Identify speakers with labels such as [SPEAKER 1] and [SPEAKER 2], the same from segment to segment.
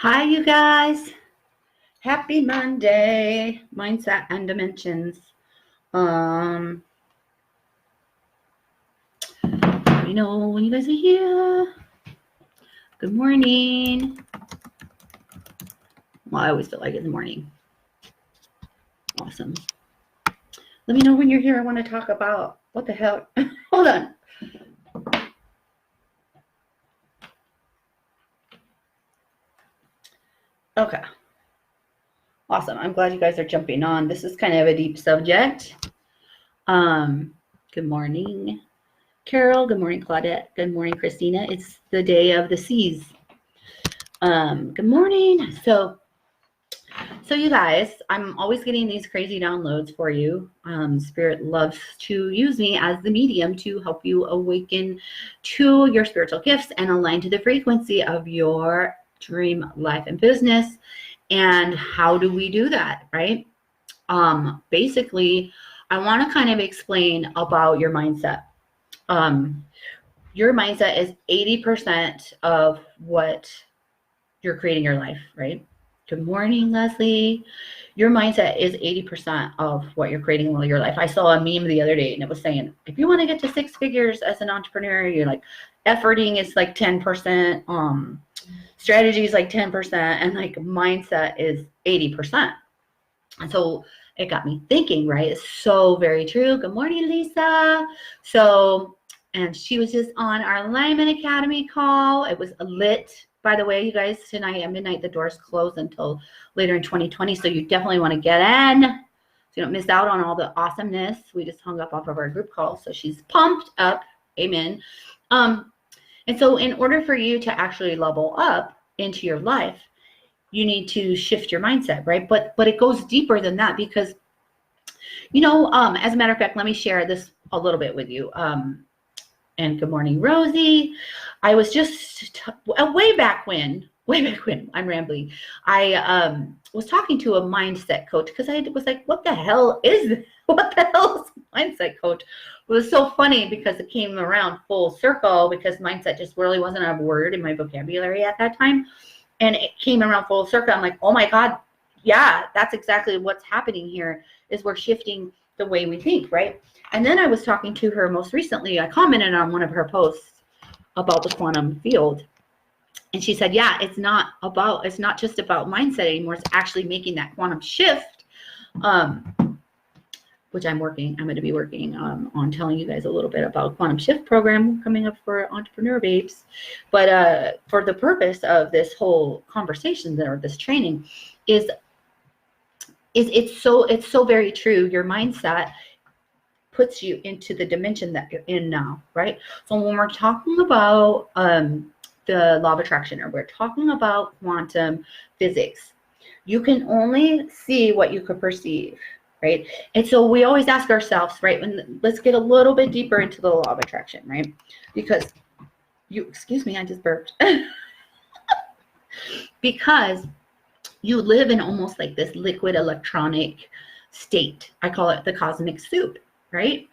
[SPEAKER 1] Hi, you guys. Happy Monday. Mindset and dimensions. Let me know when you guys are here. Good morning. Well, I always feel like it's morning. Awesome. Let me know when you're here. I want to talk about what the hell. Hold on. Okay. Awesome. I'm glad you guys are jumping on. This is kind of a deep subject. Good morning, Carol. Good morning, Claudette. Good morning, Christina. It's the day of the C's. Good morning. So you guys, I'm always getting these crazy downloads for you. Spirit loves to use me as the medium to help you awaken to your spiritual gifts and align to the frequency of your dream life and business. And how do we do that, right? Basically, I want to kind of explain about your mindset. Your mindset is 80% of what you're creating your life, right? Good morning, Leslie. Your mindset is 80% of what you're creating in your life. I saw a meme the other day and it was saying, if you want to get to 6 figures as an entrepreneur, you're like, efforting is like 10%, strategy is like 10%, and like mindset is 80%. And so it got me thinking, right? It's so very true. Good morning, Lisa. And she was just on our Alignment Academy call. It was lit. By the way, you guys, tonight at midnight, the doors close until later in 2020. So you definitely want to get in so you don't miss out on all the awesomeness. We just hung up off of our group call. So she's pumped up. Amen. And so in order for you to actually level up into your life, you need to shift your mindset, right? But it goes deeper than that because, as a matter of fact, let me share this a little bit with you. And good morning, Rosie. I was just way back when, I'm rambling. I was talking to a mindset coach because I was like, what the hell is this? What the hell is a mindset coach? It was so funny because it came around full circle because mindset just really wasn't a word in my vocabulary at that time. And it came around full circle. I'm like, oh my God, yeah, that's exactly what's happening here is we're shifting the way we think, right? And then I was talking to her most recently. I commented on one of her posts about the quantum field. And she said, yeah, it's not just about mindset anymore. It's actually making that quantum shift, which I'm going to be working on telling you guys a little bit about quantum shift program coming up for entrepreneur babes. But for the purpose of this whole conversation or this training is it's so very true. Your mindset puts you into the dimension that you're in now, right? So when we're talking about the law of attraction, or we're talking about quantum physics, you can only see what you could perceive, right? And so we always ask ourselves, right, let's get a little bit deeper into the law of attraction, right? Because excuse me, I just burped. Because you live in almost like this liquid electronic state. I call it the cosmic soup, right?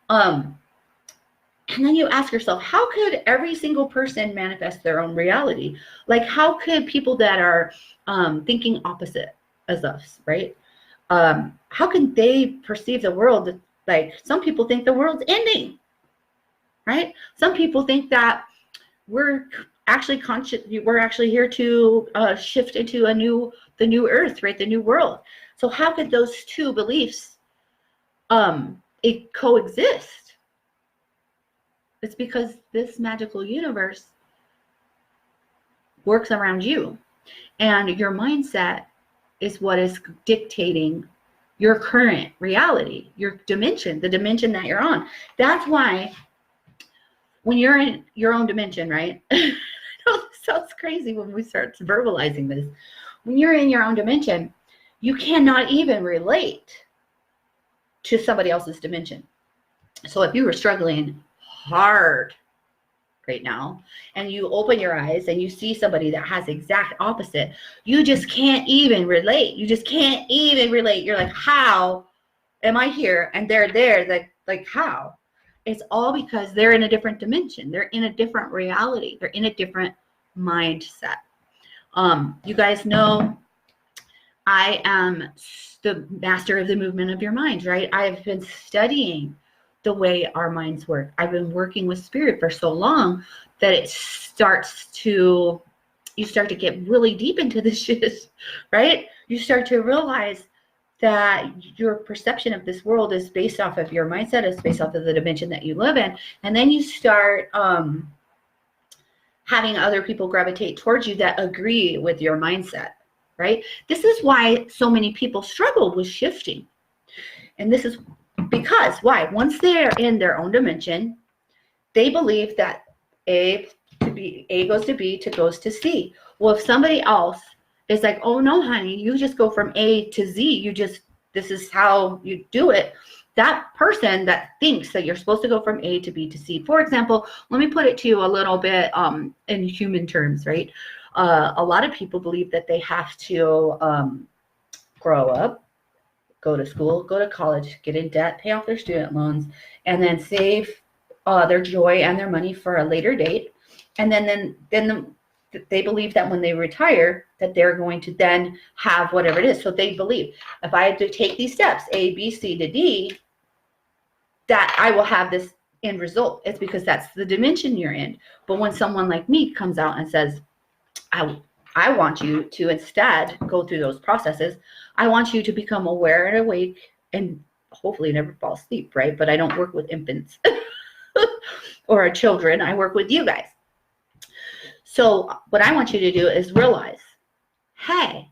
[SPEAKER 1] And then you ask yourself, how could every single person manifest their own reality? Like, how could people that are thinking opposite as us, right? How can they perceive the world? Like, some people think the world's ending, right? Some people think that we're actually conscious. We're actually here to shift into the new earth, right? The new world. So how could those two beliefs coexist? It's because this magical universe works around you, and your mindset is what is dictating your current reality, your dimension, the dimension that you're on. That's why when you're in your own dimension, right? I know this sounds crazy when we start verbalizing this. When you're in your own dimension, you cannot even relate to somebody else's dimension. So if you were struggling hard right now and you open your eyes and you see somebody that has exact opposite, you just can't even relate. You just can't even relate. You're like, how am I here and they're there? Like how? It's all because they're in a different dimension. They're in a different reality. They're in a different mindset. You guys know I am the master of the movement of your mind, right? I've been studying the way our minds work. I've been working with spirit for so long that you start to get really deep into this shit, right? You start to realize that your perception of this world is based off of your mindset, it's based off of the dimension that you live in. And then you start having other people gravitate towards you that agree with your mindset, right? This is why so many people struggle with shifting. And this is because, why? Once they're in their own dimension, they believe that A goes to B goes to C. Well, if somebody else is like, oh no, honey, you just go from A to Z, this is how you do it. That person that thinks that you're supposed to go from A to B to C. For example, let me put it to you a little bit in human terms, right? A lot of people believe that they have to grow up, go to school, go to college, get in debt, pay off their student loans, and then save their joy and their money for a later date. And then they believe that when they retire, that they're going to then have whatever it is. So they believe, if I had to take these steps, A, B, C to D, that I will have this end result. It's because that's the dimension you're in. But when someone like me comes out and says, I want you to instead go through those processes. I want you to become aware and awake and hopefully never fall asleep, right? But I don't work with infants or children. I work with you guys. So what I want you to do is realize, hey,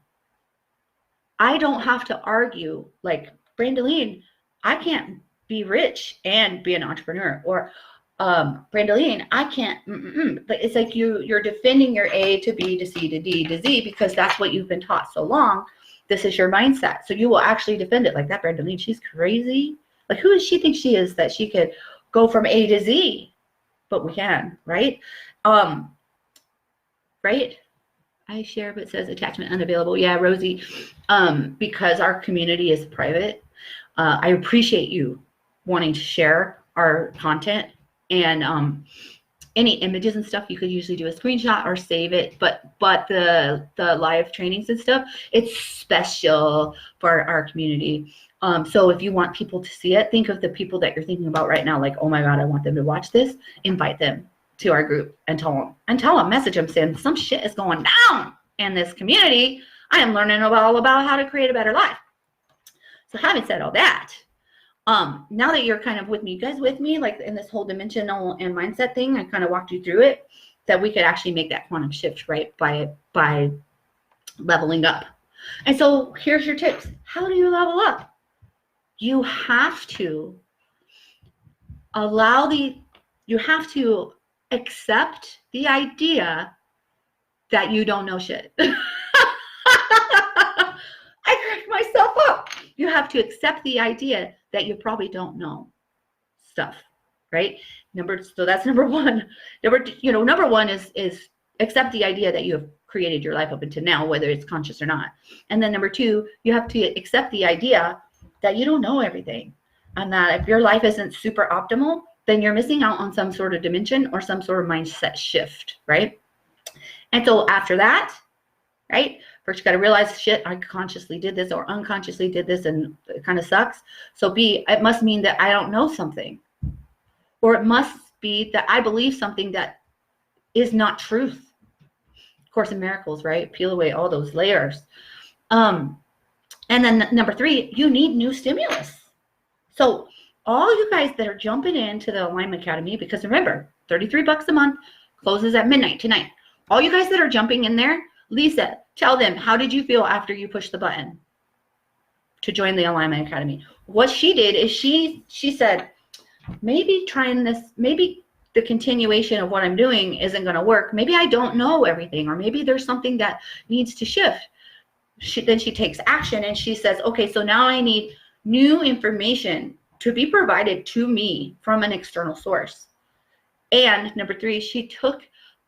[SPEAKER 1] I don't have to argue like, Brandaleen, I can't be rich and be an entrepreneur, or Brandaleen, I can't, but it's like you're defending your A to B to C to D to Z because that's what you've been taught so long. This is your mindset. So you will actually defend it like that. Brandaleen, she's crazy. Like, who does she think she is that she could go from A to Z? But we can, right? Right? I share, but it says attachment unavailable. Yeah, Rosie, because our community is private. I appreciate you wanting to share our content, and any images and stuff, you could usually do a screenshot or save it. But the live trainings and stuff, it's special for our community. So if you want people to see it, think of the people that you're thinking about right now, like, oh my God, I want them to watch this. Invite them to our group and tell them, message them saying some shit is going down in this community. I am learning all about how to create a better life. So having said all that, now that you're kind of with me, you guys with me, like in this whole dimensional and mindset thing, I kind of walked you through it, that we could actually make that quantum shift, right? By leveling up. And so here's your tips. How do you level up? You have to accept the idea that you don't know shit. I cracked myself up. You have to accept the idea that you probably don't know stuff, right? So that's number one. Number one is accept the idea that you have created your life up until now, whether it's conscious or not. And then number two, you have to accept the idea that you don't know everything, and that if your life isn't super optimal, then you're missing out on some sort of dimension or some sort of mindset shift, right? And so after that, right, first you got to realize, shit, I consciously did this or unconsciously did this, and it kind of sucks. So B, it must mean that I don't know something, or it must be that I believe something that is not truth. Course in Miracles, right? Peel away all those layers. And then number three, you need new stimulus. So all you guys that are jumping into the Alignment Academy, because remember, $33 a month, closes at midnight tonight. All you guys that are jumping in there, Lisa, tell them, how did you feel after you pushed the button to join the Alignment Academy? What she did is she said, maybe trying this, maybe the continuation of what I'm doing isn't going to work. Maybe I don't know everything, or maybe there's something that needs to shift. Then she takes action and she says, okay, so now I need new information to be provided to me from an external source. And number three, she took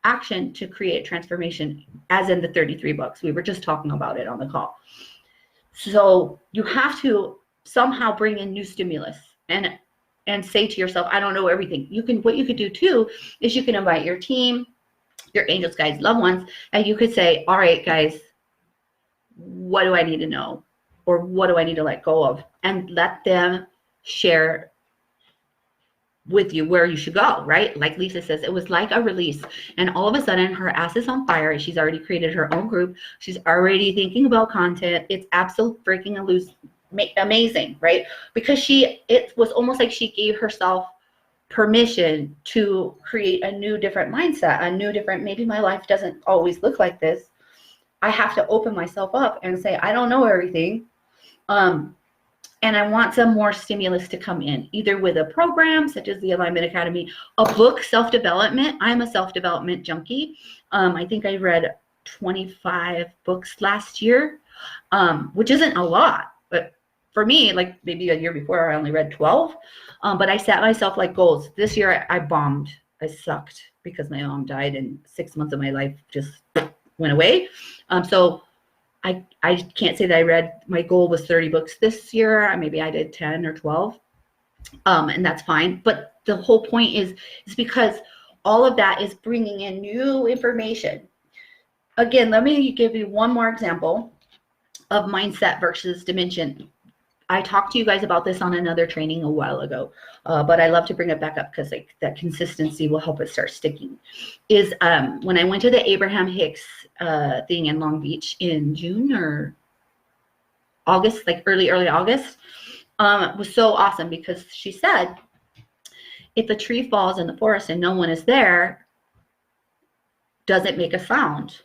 [SPEAKER 1] action to create transformation, as in the $33. We were just talking about it on the call. So you have to somehow bring in new stimulus and say to yourself, I don't know everything. What you could do too is you can invite your team your angels, guides, loved ones, and you could say, all right, guys, what do I need to know? Or what do I need to let go of? And let them share with you where you should go, right? Like Lisa says, it was like a release. And all of a sudden, her ass is on fire. She's already created her own group. She's already thinking about content. It's absolute freaking amazing, right? Because it was almost like she gave herself permission to create a new, different mindset, a new, different, maybe my life doesn't always look like this. I have to open myself up and say, I don't know everything. And I want some more stimulus to come in, either with a program such as the Alignment Academy, a book, self-development. I'm a self-development junkie. I think I read 25 books last year, which isn't a lot. But for me, like maybe a year before, I only read 12. But I set myself like goals. This year, I bombed. I sucked because my mom died and 6 months of my life just went away. So I can't say that I read, my goal was 30 books this year. Maybe I did 10 or 12. And that's fine. But the whole point is because all of that is bringing in new information. Again, let me give you one more example of mindset versus dimension. I talked to you guys about this on another training a while ago, but I love to bring it back up because like that consistency will help it start sticking. Is when I went to the Abraham Hicks thing in Long Beach in June or August, like early August, it was so awesome because she said, if a tree falls in the forest and no one is there, does it make a sound?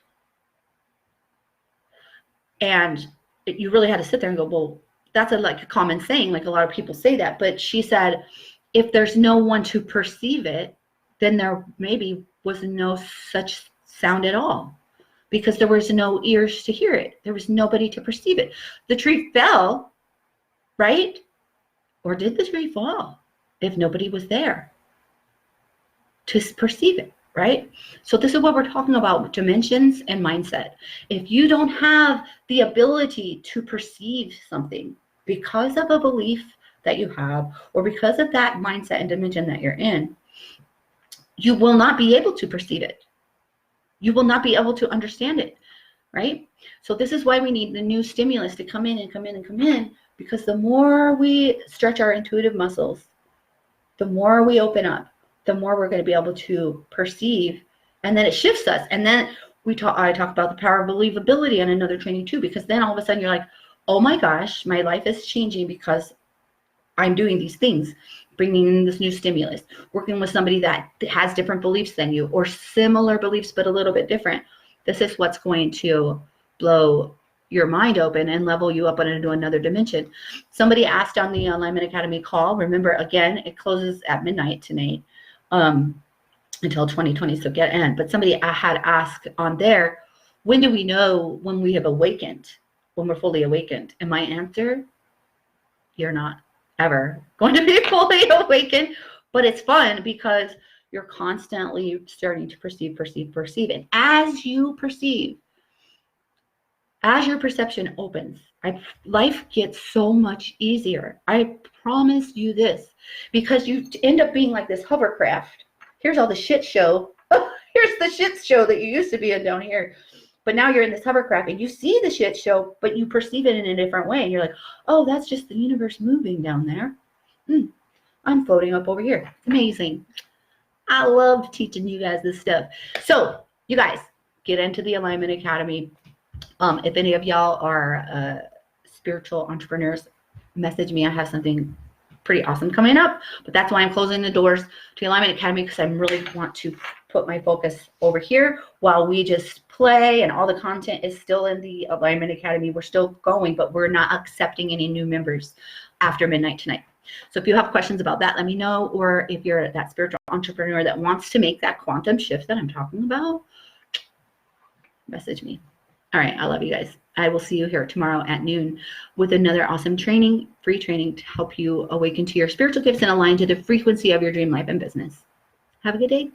[SPEAKER 1] And you really had to sit there and go, well, that's like a common saying, like a lot of people say that. But she said, if there's no one to perceive it, then there maybe was no such sound at all, because there was no ears to hear it. There was nobody to perceive it. The tree fell, right? Or did the tree fall if nobody was there to perceive it, right? So this is what we're talking about with dimensions and mindset. If you don't have the ability to perceive something because of a belief that you have, or because of that mindset and dimension that you're in, you will not be able to perceive it. You will not be able to understand it, right? So this is why we need the new stimulus to come in and come in and come in, because the more we stretch our intuitive muscles, the more we open up, the more we're going to be able to perceive, and then it shifts us. And then I talk about the power of believability on another training too, because then all of a sudden you're like, oh my gosh, my life is changing because I'm doing these things, bringing in this new stimulus, working with somebody that has different beliefs than you, or similar beliefs but a little bit different. This is what's going to blow your mind open and level you up into another dimension. Somebody asked on the Alignment Academy call, remember, again, it closes at midnight tonight until 2020, so get in. But somebody had asked on there, when do we know when we have awakened, when we're fully awakened? And my answer, you're not ever going to be fully awakened, but it's fun because you're constantly starting to perceive. And as you perceive, as your perception opens, life gets so much easier. I promise you this, because you end up being like this hovercraft. Here's all the shit show. Here's the shit show that you used to be in down here. But now you're in this hovercraft and you see the shit show, but you perceive it in a different way. And you're like, oh, that's just the universe moving down there. I'm floating up over here. Amazing. I love teaching you guys this stuff. So you guys get into the Alignment Academy. If any of y'all are spiritual entrepreneurs, message me. I have something pretty awesome coming up, but that's why I'm closing the doors to Alignment Academy, because I really want to put my focus over here while we just play, and all the content is still in the Alignment Academy. We're still going, but we're not accepting any new members after midnight tonight. So if you have questions about that, let me know. Or if you're that spiritual entrepreneur that wants to make that quantum shift that I'm talking about, message me. All right, I love you guys. I will see you here tomorrow at noon with another awesome training, free training to help you awaken to your spiritual gifts and align to the frequency of your dream life and business. Have a good day.